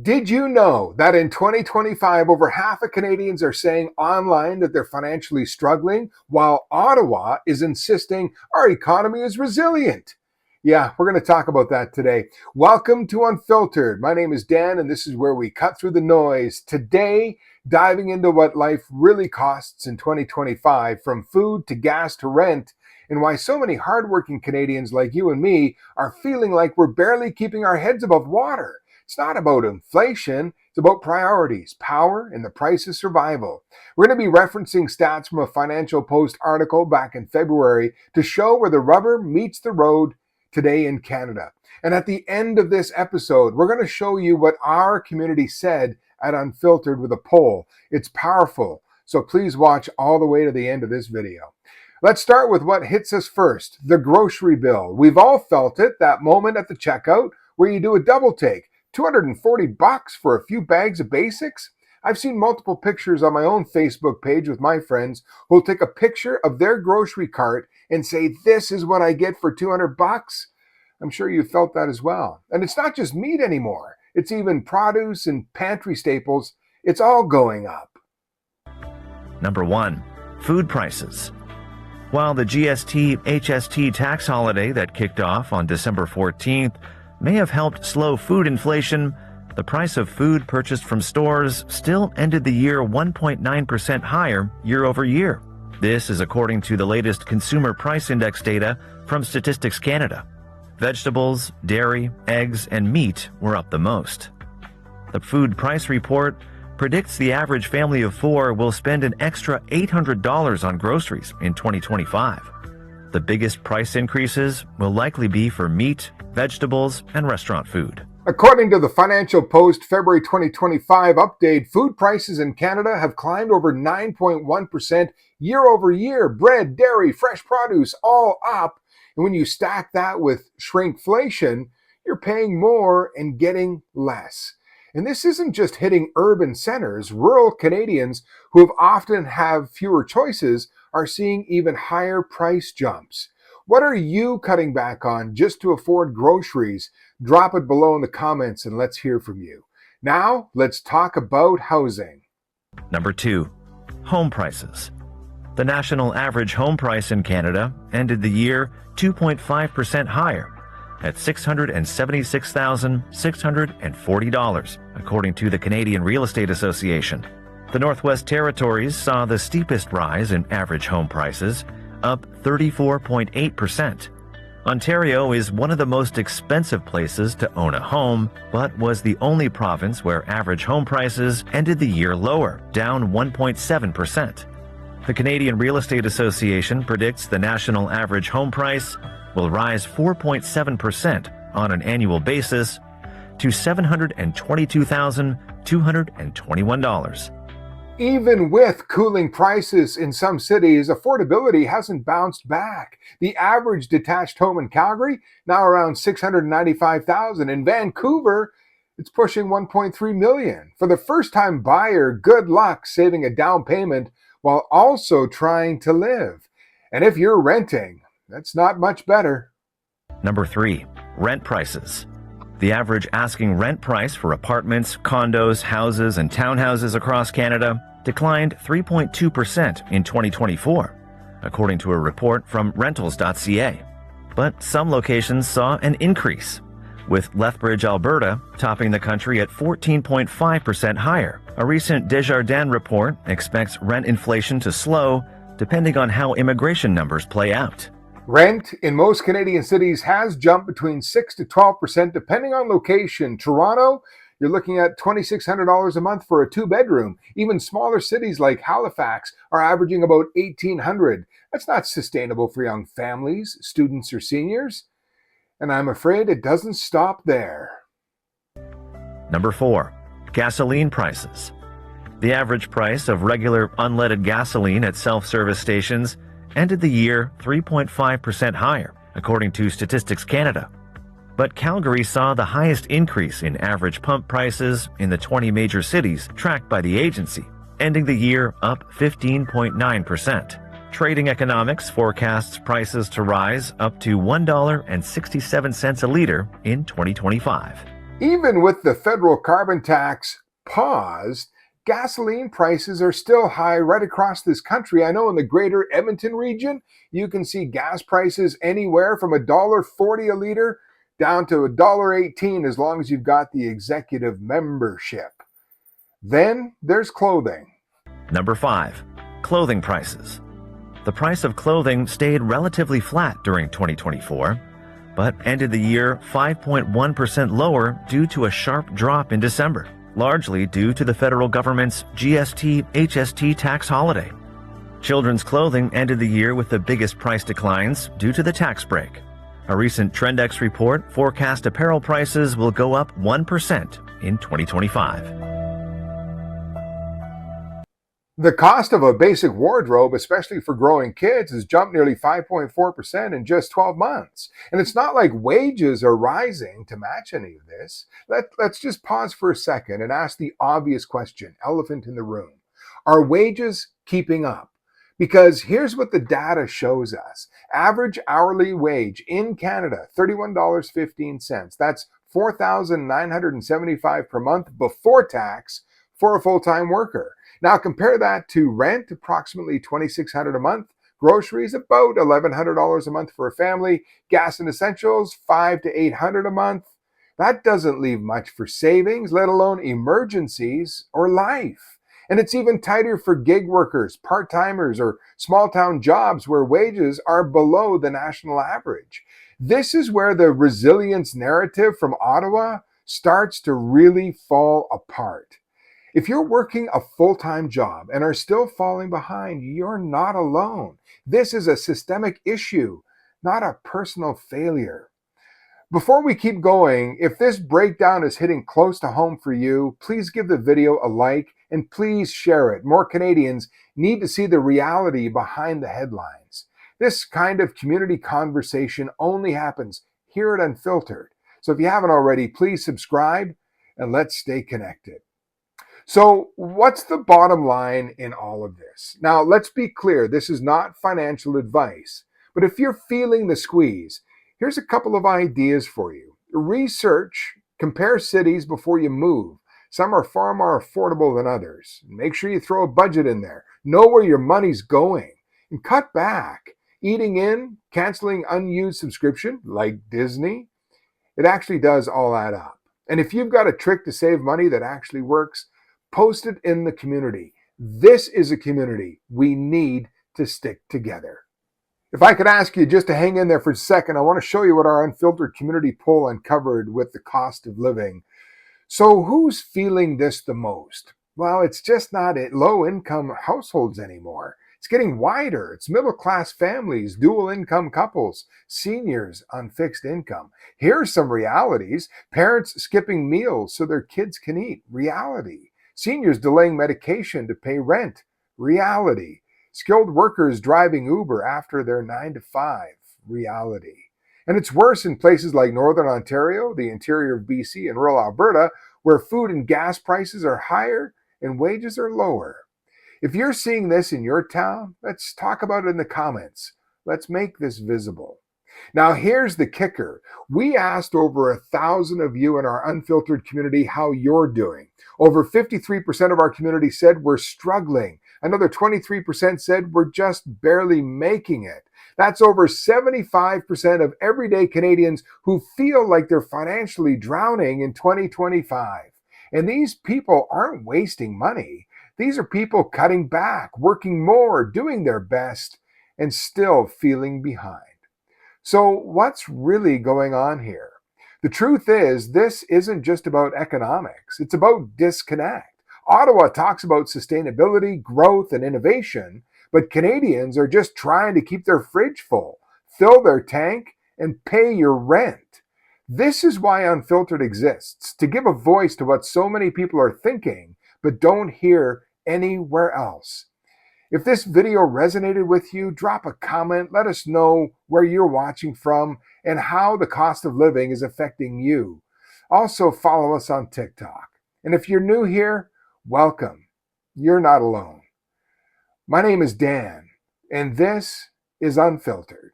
Did you know that in 2025, over half of Canadians are saying online that they're financially struggling, while Ottawa is insisting our economy is resilient? Yeah, we're going to talk about that today. Welcome to Unfiltered. My name is Dan, and this is where we cut through the noise. Today, diving into what life really costs in 2025, from food to gas to rent, and why so many hardworking Canadians like you and me are feeling like we're barely keeping our heads above water. It's not about inflation, it's about priorities, power, and the price of survival. We're going to be referencing stats from a Financial Post article back in February to show where the rubber meets the road today in Canada. And at the end of this episode, we're going to show you what our community said at Unfiltered with a poll. It's powerful, so please watch all the way to the end of this video. Let's start with what hits us first, the grocery bill. We've all felt it, that moment at the checkout where you do a double take. $240 for a few bags of basics? I've seen multiple pictures on my own Facebook page with my friends who'll take a picture of their grocery cart and say, "This is what I get for $200. I'm sure you felt that as well. And it's not just meat anymore. It's even produce and pantry staples. It's all going up. Number 1. Food prices. While the GST-HST tax holiday that kicked off on December 14th may have helped slow food inflation, the price of food purchased from stores still ended the year 1.9% higher year over year. This is according to the latest Consumer Price Index data from Statistics Canada. Vegetables, dairy, eggs, and meat were up the most. The Food Price Report predicts the average family of 4 will spend an extra $800 on groceries in 2025. The biggest price increases will likely be for meat, vegetables, and restaurant food. According to the Financial Post February 2025 update, food prices in Canada have climbed over 9.1% year over year. Bread, dairy, fresh produce, all up. And when you stack that with shrinkflation, you're paying more and getting less. And this isn't just hitting urban centers. Rural Canadians who have often have fewer choices are seeing even higher price jumps. What are you cutting back on just to afford groceries? Drop it below in the comments and let's hear from you. Now, let's talk about housing. Number 2. Home prices. The national average home price in Canada ended the year 2.5% higher at $676,640, according to the Canadian Real Estate Association. The Northwest Territories saw the steepest rise in average home prices, up 34.8%. Ontario is one of the most expensive places to own a home, but was the only province where average home prices ended the year lower, down 1.7%. The Canadian Real Estate Association predicts the national average home price will rise 4.7% on an annual basis to $722,221. Even with cooling prices in some cities, affordability hasn't bounced back. The average detached home in Calgary, now around $695,000. In Vancouver, it's pushing $1.3 million. For the first-time buyer, good luck saving a down payment while also trying to live. And if you're renting, that's not much better. Number 3. Rent prices. The average asking rent price for apartments, condos, houses, and townhouses across Canada declined 3.2% in 2024, according to a report from rentals.ca. But some locations saw an increase, with Lethbridge, Alberta, topping the country at 14.5% higher. A recent Desjardins report expects rent inflation to slow, depending on how immigration numbers play out. Rent in most Canadian cities has jumped between 6 to 12% depending on location. Toronto, you're looking at $2,600 a month for a 2-bedroom. Even smaller cities like Halifax are averaging about $1,800. That's not sustainable for young families, students, or seniors. And I'm afraid it doesn't stop there. Number 4. Gasoline prices. The average price of regular unleaded gasoline at self-service stations ended the year 3.5% higher, according to Statistics Canada. But Calgary saw the highest increase in average pump prices in the 20 major cities tracked by the agency, ending the year up 15.9%. Trading Economics forecasts prices to rise up to $1.67 a liter in 2025. Even with the federal carbon tax paused, gasoline prices are still high right across this country. I know in the greater Edmonton region, you can see gas prices anywhere from $1.40 a liter down to $1.18 as long as you've got the executive membership. Then there's clothing. Number 5. Clothing prices. The price of clothing stayed relatively flat during 2024, but ended the year 5.1% lower due to a sharp drop in December, largely due to the federal government's GST/HST tax holiday. Children's clothing ended the year with the biggest price declines due to the tax break. A recent Trendex report forecast apparel prices will go up 1% in 2025. The cost of a basic wardrobe, especially for growing kids, has jumped nearly 5.4% in just 12 months. And it's not like wages are rising to match any of this. Let's just pause for a second and ask the obvious question, elephant in the room. Are wages keeping up? Because here's what the data shows us. Average hourly wage in Canada, $31.15. That's $4,975 per month before tax for a full-time worker. Now compare that to rent, approximately $2,600 a month, groceries about $1,100 a month for a family, gas and essentials $500 to $800 a month. That doesn't leave much for savings, let alone emergencies or life. And it's even tighter for gig workers, part-timers, or small-town jobs where wages are below the national average. This is where the resilience narrative from Ottawa starts to really fall apart. If you're working a full-time job and are still falling behind, you're not alone. This is a systemic issue, not a personal failure. Before we keep going, if this breakdown is hitting close to home for you, please give the video a like and please share it. More Canadians need to see the reality behind the headlines. This kind of community conversation only happens here at Unfiltered. So if you haven't already, please subscribe and let's stay connected. So what's the bottom line in all of this? Now, let's be clear, this is not financial advice. But if you're feeling the squeeze, here's a couple of ideas for you. Research, compare cities before you move. Some are far more affordable than others. Make sure you throw a budget in there. Know where your money's going. And cut back. Eating in, canceling unused subscription, like Disney, it actually does all add up. And if you've got a trick to save money that actually works, post it in the community. This is a community. We need to stick together. If I could ask you just to hang in there for a second, I want to show you what our Unfiltered community poll uncovered with the cost of living. So who's feeling this the most? Well, it's just not low-income households anymore. It's getting wider. It's middle-class families, dual-income couples, seniors on fixed income. Here's some realities. Parents skipping meals so their kids can eat. Reality. Seniors delaying medication to pay rent. Reality. Skilled workers driving Uber after their 9 to 5. Reality. And it's worse in places like Northern Ontario, the interior of BC, and rural Alberta, where food and gas prices are higher and wages are lower. If you're seeing this in your town, let's talk about it in the comments. Let's make this visible. Now, here's the kicker. We asked over 1,000 of you in our Unfiltered community how you're doing. Over 53% of our community said we're struggling. Another 23% said we're just barely making it. That's over 75% of everyday Canadians who feel like they're financially drowning in 2025. And these people aren't wasting money. These are people cutting back, working more, doing their best, and still feeling behind. So what's really going on here? The truth is, this isn't just about economics. It's about disconnect. Ottawa talks about sustainability, growth, and innovation, but Canadians are just trying to keep their fridge full, fill their tank, and pay your rent. This is why Unfiltered exists, to give a voice to what so many people are thinking, but don't hear anywhere else. If this video resonated with you, drop a comment. Let us know where you're watching from and how the cost of living is affecting you. Also, follow us on TikTok. And if you're new here, welcome. You're not alone. My name is Dan, and this is Unfiltered.